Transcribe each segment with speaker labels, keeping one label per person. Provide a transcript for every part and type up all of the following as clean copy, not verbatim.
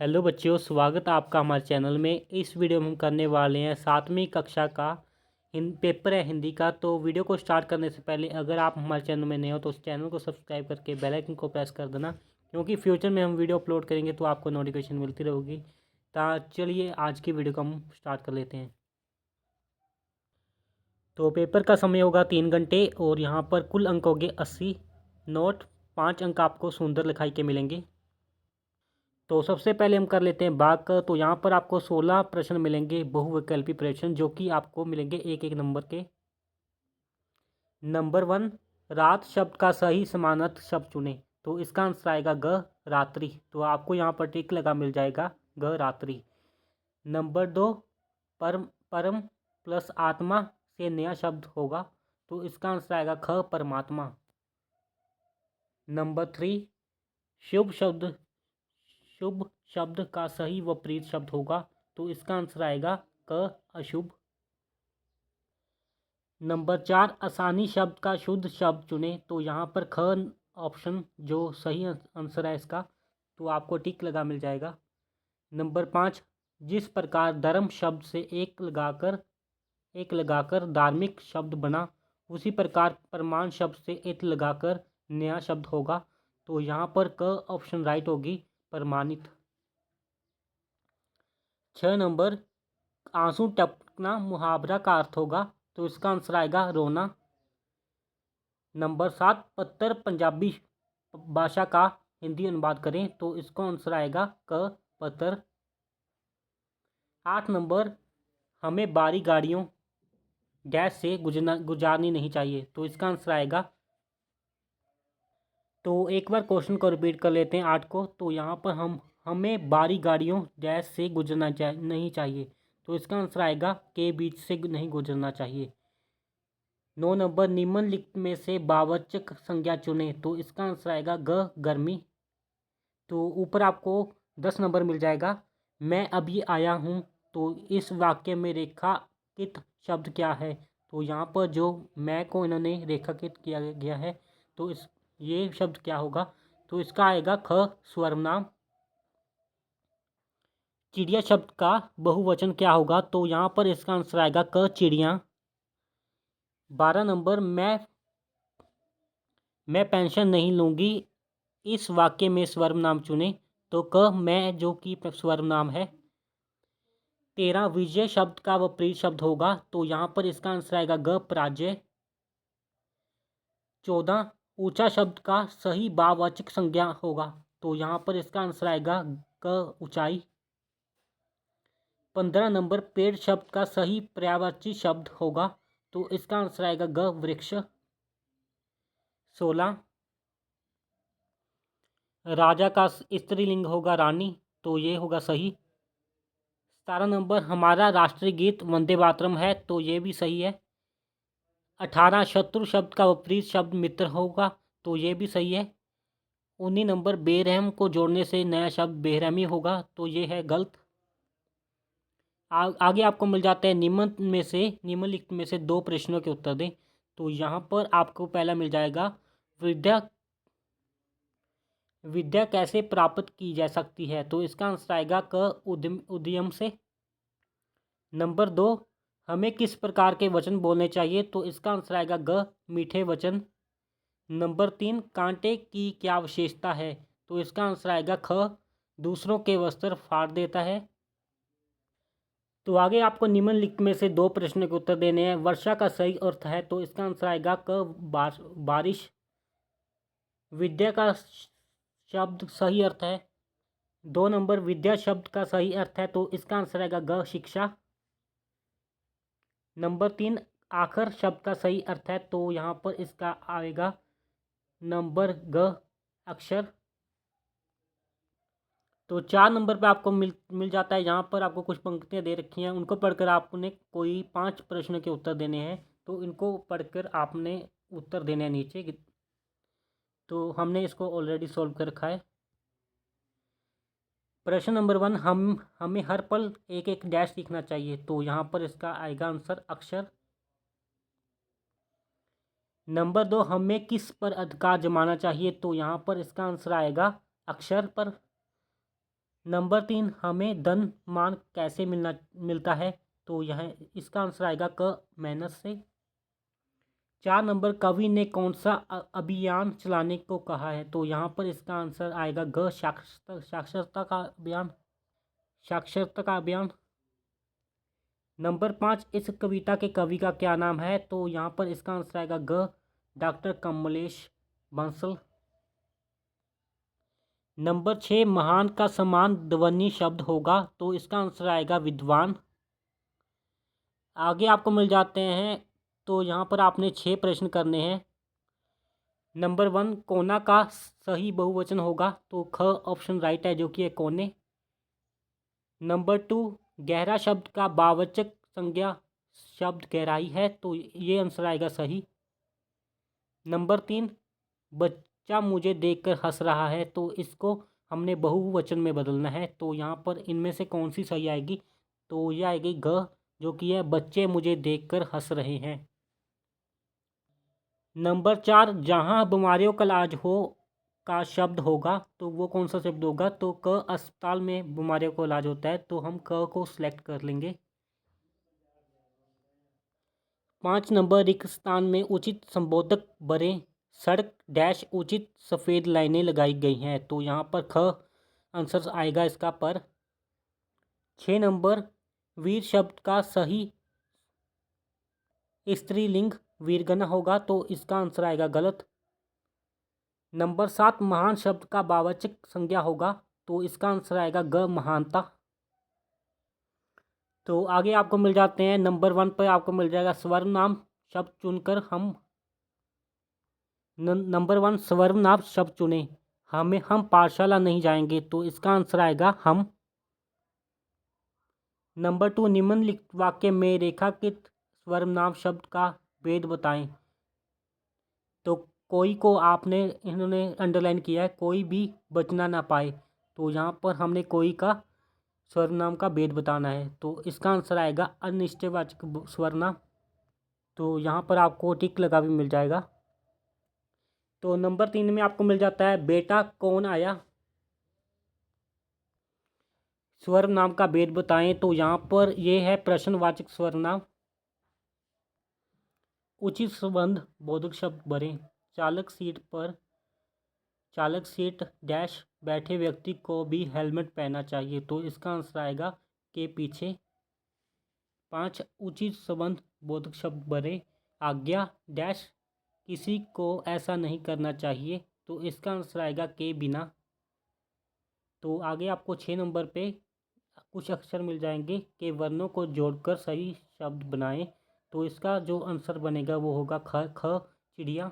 Speaker 1: Hello बच्चों, स्वागत है आपका हमारे चैनल में। इस वीडियो में हम करने वाले हैं 7वीं कक्षा का पेपर है हिंदी का। तो वीडियो को स्टार्ट करने से पहले अगर आप हमारे चैनल में नए हो तो उस चैनल को सब्सक्राइब करके बेल आइकन को प्रेस कर देना, क्योंकि फ्यूचर में हम वीडियो अपलोड करेंगे तो आपको नोटिफिकेशन मिलती रहेगी। तो चलिए आज की वीडियो को हम स्टार्ट कर लेते हैं। तो पेपर का समय होगा 3 घंटे और यहाँ पर कुल अंक होंगे 80। नोट 5 अंक आपको सुंदर लिखाई के मिलेंगे। तो सबसे पहले हम कर लेते हैं बाघ का। तो यहाँ पर आपको 16 प्रश्न मिलेंगे, बहुविकल्पी प्रश्न, जो कि आपको मिलेंगे एक एक नंबर के। नंबर 1, रात शब्द का सही समानार्थ शब्द चुने। तो इसका आंसर आएगा ग, रात्रि। तो आपको यहाँ पर टिक लगा मिल जाएगा, ग रात्रि। नंबर 2, परम परम प्लस आत्मा से नया शब्द होगा। तो इसका आंसर आएगा ख, परमात्मा। नंबर 3, शुभ शब्द शुभ शब्द का सही विपरीत शब्द होगा। तो इसका आंसर आएगा क, अशुभ। नंबर 4, आसानी शब्द का शुद्ध शब्द चुने। तो यहाँ पर ख ऑप्शन जो सही आंसर है इसका, तो आपको टिक लगा मिल जाएगा। नंबर 5, जिस प्रकार धर्म शब्द से एक लगाकर धार्मिक शब्द बना, उसी प्रकार प्रमाण शब्द से इत लगाकर नया शब्द होगा। तो यहाँ पर क ऑप्शन राइट होगी, प्रमाणित। 6 नंबर, आंसू टपकना मुहावरा का अर्थ होगा। तो इसका आंसर आएगा रोना। नंबर 7, पत्थर पंजाबी भाषा का हिंदी अनुवाद करें। तो इसका आंसर आएगा क, पत्थर। 8 नंबर, हमें बारी गाड़ियों डैश से गुजारनी नहीं चाहिए। तो इसका आंसर आएगा। तो एक बार क्वेश्चन को रिपीट कर लेते हैं 8 को। तो यहाँ पर हमें बारी गाड़ियों डैश से गुजरना नहीं चाहिए। तो इसका आंसर आएगा के बीच से नहीं गुजरना चाहिए। 9 नंबर, निम्नलिखित में से वाचक संज्ञा चुने। तो इसका आंसर आएगा ग, गर्मी। तो ऊपर आपको 10 नंबर मिल जाएगा। मैं अभी आया हूँ। तो इस वाक्य में रेखाकित शब्द क्या है? तो यहाँ पर जो मैं को इन्होंने रेखाकित किया गया है, तो ये शब्द क्या होगा? तो इसका आएगा ख, सर्वनाम। चिड़िया शब्द का बहुवचन क्या होगा? तो यहाँ पर इसका आंसर आएगा क, चिड़िया। 12 नंबर, मैं पेंशन नहीं लूँगी। इस वाक्य में सर्वनाम चुने। तो क, मैं जो कि सर्वनाम है। 13, विजय शब्द का विपरीत शब्द होगा। तो यहाँ पर इसका आंसर आएगा ग, पराजय। 14, ऊंचा शब्द का सही भाववाचक संज्ञा होगा। तो यहाँ पर इसका आंसर आएगा क, ऊंचाई। 15 नंबर, पेड़ शब्द का सही पर्यायवाची शब्द होगा। तो इसका आंसर आएगा ग, वृक्ष। 16, राजा का स्त्रीलिंग होगा रानी। तो ये होगा सही। 17 नंबर, हमारा राष्ट्रीय गीत वंदे मातरम है। तो ये भी सही है। 18, शत्रु शब्द का विपरीत शब्द मित्र होगा। तो ये भी सही है। 19 नंबर, बेरहम को जोड़ने से नया शब्द बेरहमी होगा। तो ये है गलत। आगे आपको मिल जाता है निम्नलिखित में से 2 प्रश्नों के उत्तर दें। तो यहाँ पर आपको पहला मिल जाएगा, विद्या विद्या कैसे प्राप्त की जा सकती है? तो इसका आंसर आएगा क, उद्यम से। नंबर 2, हमें किस प्रकार के वचन बोलने चाहिए? तो इसका आंसर आएगा ग, मीठे वचन। नंबर 3, कांटे की क्या विशेषता है? तो इसका आंसर आएगा ख, दूसरों के वस्त्र फाड़ देता है। तो आगे आपको निम्नलिखित में से 2 प्रश्नों के उत्तर देने हैं। वर्षा का सही अर्थ है। तो इसका आंसर आएगा क, बारिश। विद्या का शब्द सही अर्थ है। 2 नंबर, विद्या शब्द का सही अर्थ है। तो इसका आंसर आएगा ग, शिक्षा। नंबर 3, आखिर शब्द का सही अर्थ है। तो यहाँ पर इसका आएगा नंबर ग, अक्षर। तो 4 नंबर पे आपको मिल जाता है। यहाँ पर आपको कुछ पंक्तियाँ दे रखी हैं, उनको पढ़कर आपने कोई 5 प्रश्नों के उत्तर देने हैं। तो इनको पढ़कर आपने उत्तर देने हैं नीचे। तो हमने इसको ऑलरेडी सॉल्व कर रखा है। प्रश्न नंबर 1, हमें हर पल एक एक डैश लिखना चाहिए। तो यहाँ पर इसका आएगा आंसर अक्षर। नंबर 2, हमें किस पर अधिकार जमाना चाहिए? तो यहाँ पर इसका आंसर आएगा अक्षर पर। नंबर 3, हमें धन मान कैसे मिलता है? तो यह इसका आंसर आएगा क, मेहनत से। 4 नंबर, कवि ने कौन सा अभियान चलाने को कहा है? तो यहाँ पर इसका आंसर आएगा ग, साक्षरता का अभियान। साक्षरता का अभियान। नंबर 5, इस कविता के कवि का क्या नाम है? तो यहाँ पर इसका आंसर आएगा ग, डॉक्टर कमलेश बंसल। नंबर 6, महान का समान ध्वनि शब्द होगा। तो इसका आंसर आएगा विद्वान। आगे आपको मिल जाते हैं। तो यहाँ पर आपने 6 प्रश्न करने हैं। नंबर 1, कोना का सही बहुवचन होगा। तो ख ऑप्शन राइट है, जो कि है कोने। नंबर 2, गहरा शब्द का वाचक संज्ञा शब्द गहराई है। तो ये आंसर आएगा सही। नंबर 3, बच्चा मुझे देखकर हंस रहा है। तो इसको हमने बहुवचन में बदलना है। तो यहाँ पर इनमें से कौन सी सही आएगी? तो ये आएगी ग, जो कि है बच्चे मुझे देखकर हंस रहे हैं। नंबर 4, जहाँ बीमारियों का इलाज हो का शब्द होगा। तो वो कौन सा शब्द होगा? तो क, अस्पताल में बीमारियों का इलाज होता है। तो हम क को सिलेक्ट कर लेंगे। 5 नंबर, रिक्त स्थान में उचित संबोधक भरें। सड़क डैश उचित सफ़ेद लाइनें लगाई गई हैं। तो यहाँ पर ख आंसर आएगा इसका पर। 6 नंबर, वीर शब्द का सही स्त्रीलिंग वीरगना होगा। तो इसका आंसर आएगा गलत। नंबर 7, महान शब्द का वाचक संज्ञा होगा। तो इसका आंसर आएगा ग, महानता। तो आगे आपको मिल जाते हैं। नंबर 1 पर आपको मिल जाएगा सर्वनाम शब्द चुनकर हम। नंबर 1, सर्वनाम शब्द चुने। हम पाठशाला नहीं जाएंगे। तो इसका आंसर आएगा हम। नंबर 2, निम्नलिखित वाक्य में रेखांकित सर्वनाम शब्द का भेद बताएं। तो कोई को आपने इन्होंने अंडरलाइन किया है, कोई भी बचना ना पाए। तो यहाँ पर हमने कोई का सर्वनाम का भेद बताना है। तो इसका आंसर आएगा अनिश्चयवाचक सर्वनाम। तो यहाँ पर आपको टिक लगा भी मिल जाएगा। तो नंबर 3 में आपको मिल जाता है बेटा कौन आया। सर्वनाम का भेद बताएं। तो यहाँ पर ये है प्रश्नवाचक सर्वनाम। उचित संबंध बोधक शब्द भरें। चालक सीट डैश बैठे व्यक्ति को भी हेलमेट पहनना चाहिए। तो इसका आंसर आएगा के पीछे। 5, उचित संबंध बोधक शब्द भरें। आज्ञा डैश किसी को ऐसा नहीं करना चाहिए। तो इसका आंसर आएगा के बिना। तो आगे आपको 6 नंबर पे कुछ अक्षर मिल जाएंगे के वर्णों को जोड़कर सही शब्द बनाएं। तो इसका जो आंसर बनेगा वो होगा ख, चिड़िया।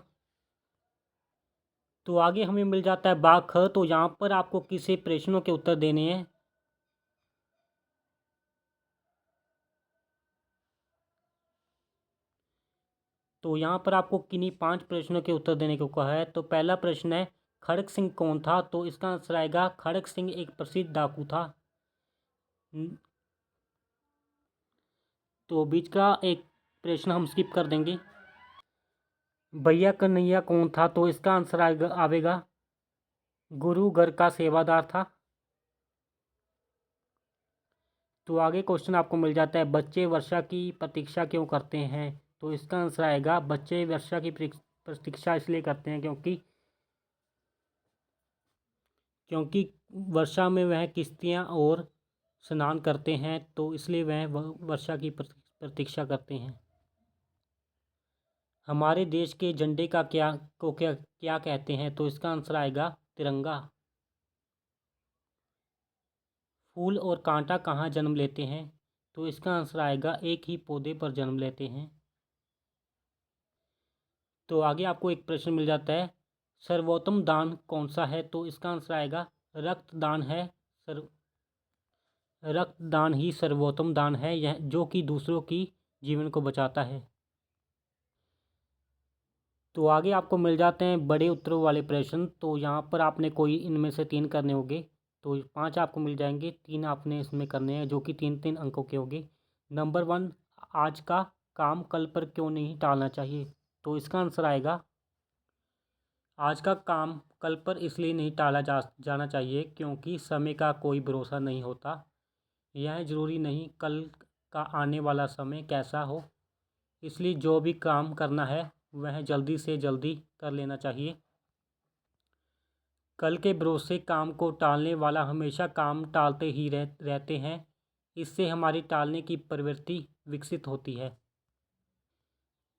Speaker 1: तो आगे हमें मिल जाता है बाघ ख। तो यहाँ पर आपको किसी प्रश्नों के उत्तर देने हैं। तो यहाँ पर आपको किन्हीं 5 प्रश्नों के उत्तर देने को कहा है। तो पहला प्रश्न है खड़ग सिंह कौन था? तो इसका आंसर आएगा खड़ग सिंह एक प्रसिद्ध डाकू था। तो बीच का एक प्रश्न हम स्किप कर देंगे। भैया कन्हैया कौन था? तो इसका आंसर आवेगा गुरु घर का सेवादार था। तो आगे क्वेश्चन आपको मिल जाता है बच्चे वर्षा की प्रतीक्षा क्यों करते हैं? तो इसका आंसर आएगा बच्चे वर्षा की प्रतीक्षा इसलिए करते हैं क्योंकि वर्षा में वह किश्तियाँ और स्नान करते हैं। तो इसलिए वह वर्षा की प्रतीक्षा करते हैं। हमारे देश के झंडे का क्या कहते हैं? तो इसका आंसर आएगा तिरंगा। फूल और कांटा कहाँ जन्म लेते हैं? तो इसका आंसर आएगा एक ही पौधे पर जन्म लेते हैं। तो आगे आपको एक प्रश्न मिल जाता है सर्वोत्तम दान कौन सा है? तो इसका आंसर आएगा रक्तदान है। रक्तदान ही सर्वोत्तम दान है, यह जो कि दूसरों की जीवन को बचाता है। तो आगे आपको मिल जाते हैं बड़े उत्तरों वाले प्रश्न। तो यहाँ पर आपने कोई इनमें से 3 करने होंगे। तो 5 आपको मिल जाएंगे, 3 आपने इसमें करने हैं, जो कि 3-3 अंकों के होंगे। नंबर 1, आज का काम कल पर क्यों नहीं टालना चाहिए? तो इसका आंसर आएगा आज का काम कल पर इसलिए नहीं टाला जाना चाहिए क्योंकि समय का कोई भरोसा नहीं होता। यह ज़रूरी नहीं कल का आने वाला समय कैसा हो, इसलिए जो भी काम करना है वह जल्दी से जल्दी कर लेना चाहिए। कल के भरोसे काम को टालने वाला हमेशा काम टालते ही रहते हैं। इससे हमारी टालने की प्रवृत्ति विकसित होती है।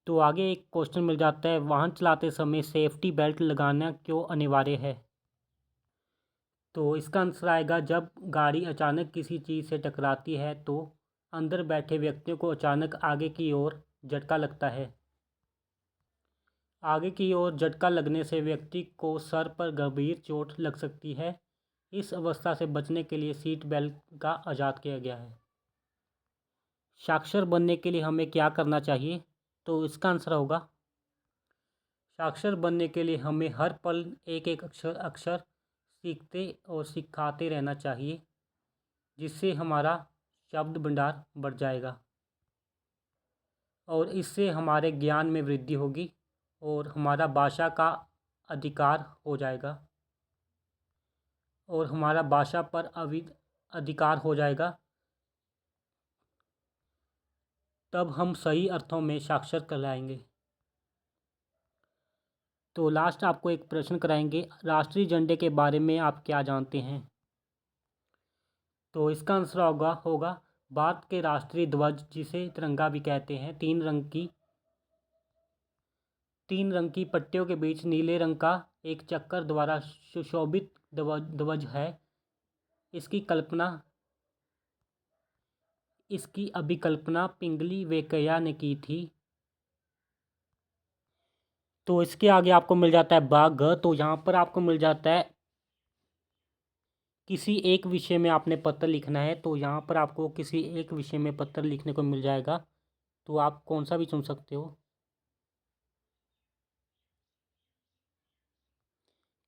Speaker 1: तो आगे एक क्वेश्चन मिल जाता है, वाहन चलाते समय सेफ्टी बेल्ट लगाना क्यों अनिवार्य है। तो इसका आंसर आएगा, जब गाड़ी अचानक किसी चीज़ से टकराती है तो अंदर बैठे व्यक्तियों को अचानक आगे की ओर झटका लगता है। आगे की ओर झटका लगने से व्यक्ति को सर पर गंभीर चोट लग सकती है। इस अवस्था से बचने के लिए सीट बेल्ट का आज़ाद किया गया है। साक्षर बनने के लिए हमें क्या करना चाहिए। तो इसका आंसर होगा, साक्षर बनने के लिए हमें हर पल एक एक अक्षर सीखते और सिखाते रहना चाहिए, जिससे हमारा शब्द भंडार बढ़ जाएगा और इससे हमारे ज्ञान में वृद्धि होगी और हमारा भाषा का अधिकार हो जाएगा और हमारा भाषा पर अधिकार हो जाएगा। तब हम सही अर्थों में साक्षर कहलाएंगे। तो लास्ट आपको एक प्रश्न कराएंगे, राष्ट्रीय झंडे के बारे में आप क्या जानते हैं। तो इसका आंसर होगा भारत के राष्ट्रीय ध्वज, जिसे तिरंगा भी कहते हैं, तीन रंग की पट्टियों के बीच नीले रंग का एक चक्कर द्वारा सुशोभित ध्वज है। इसकी अभिकल्पना पिंगली वेंकैया ने की थी। तो इसके आगे आपको मिल जाता है बाघ। तो यहाँ पर आपको मिल जाता है किसी एक विषय में आपने पत्र लिखना है। तो यहाँ पर आपको किसी एक विषय में पत्र लिखने को मिल जाएगा, तो आप कौन सा भी चुन सकते हो।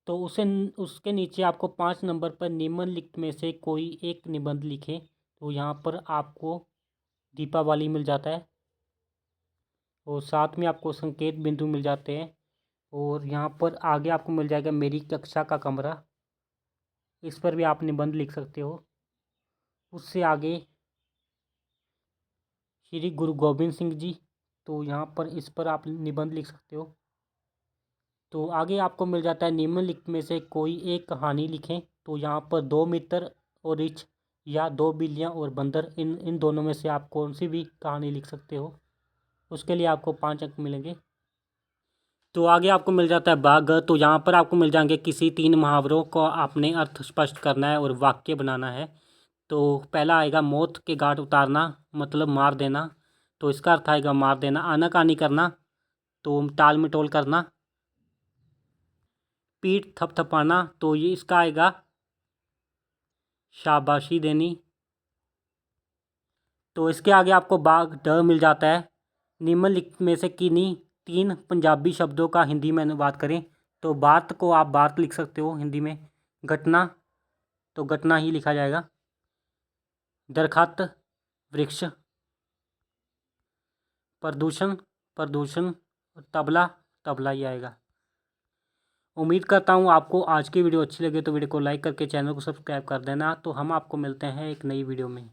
Speaker 1: तो उसके नीचे आपको 5 नंबर पर निम्नलिखित में से कोई एक निबंध लिखें। तो यहाँ पर आपको दीपावली मिल जाता है और साथ में आपको संकेत बिंदु मिल जाते हैं और यहाँ पर आगे आपको मिल जाएगा मेरी कक्षा का कमरा, इस पर भी आप निबंध लिख सकते हो। उससे आगे श्री गुरु गोबिंद सिंह जी, तो यहाँ पर इस पर आप निबंध लिख सकते हो। तो आगे आपको मिल जाता है निम्नलिखित में से कोई एक कहानी लिखें। तो यहाँ पर 2 मित्र और रिछ या 2 बिल्लियाँ और बंदर, इन दोनों में से आप कौन सी भी कहानी लिख सकते हो। उसके लिए आपको 5 अंक मिलेंगे। तो आगे आपको मिल जाता है बाघ। तो यहाँ पर आपको मिल जाएंगे किसी 3 मुहावरों को आपने अर्थ स्पष्ट करना है और वाक्य बनाना है। तो पहला आएगा मौत के घाट उतारना, मतलब मार देना। तो इसका अर्थ आएगा मार देना। आनाकानी करना, तो टाल मटोल करना। पीठ थपथपाना, तो ये इसका आएगा शाबाशी देनी। तो इसके आगे आपको बाघ ड मिल जाता है। निम्नलिखित में से किन्हीं 3 पंजाबी शब्दों का हिंदी में अनुवाद करें। तो बात को आप बात लिख सकते हो हिंदी में। घटना, तो घटना ही लिखा जाएगा। दरखत, वृक्ष। प्रदूषण, प्रदूषण। तबला, तबला ही आएगा। उम्मीद करता हूँ आपको आज की वीडियो अच्छी लगे तो वीडियो को लाइक करके चैनल को सब्सक्राइब कर देना। तो हम आपको मिलते हैं एक नई वीडियो में।